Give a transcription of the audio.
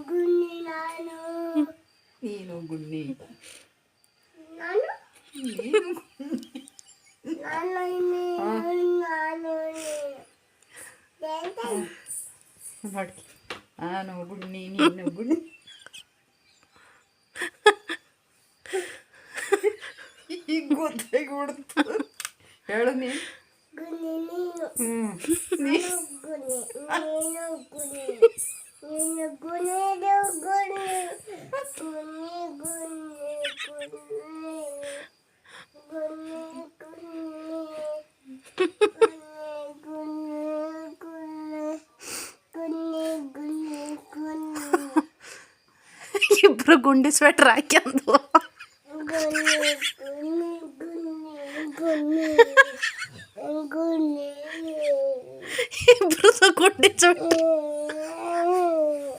ಗುನ್ನಿ ನಾನು. ನೀನು ಗುನ್ನಿ. ನಾನು ನೀನು ನಾನು ನೀನು ನಾನು ಮಾಡಿ. ನಾನು ಗುನ್ನಿ ನೀನು ಗುನ್ನಿ. ಈಗ ಗೊತ್ತಾಗ್ಬಿಡ್ತು. ಹೇಳು ನೀನು. ಗುನ್ನಿ ನೀನು. ನೀನು ಗುನ್ನಿ ನೀನು ಗುನ್ನಿ ನೀನು ಗುನ್ನಿ ಗುನ್ನಿ ಗುನ್ನಿ ಗುನ್ನಿ ಗುನ್ನಿ ಇಬ್ರು ಗುಂಡಿ ಸ್ವೆಟ್ರ್ ಹಾಕ್ಯಂದು ಇಬ್ರು ಗುಂಡಿ ಸ್ವೆಟ್ರ್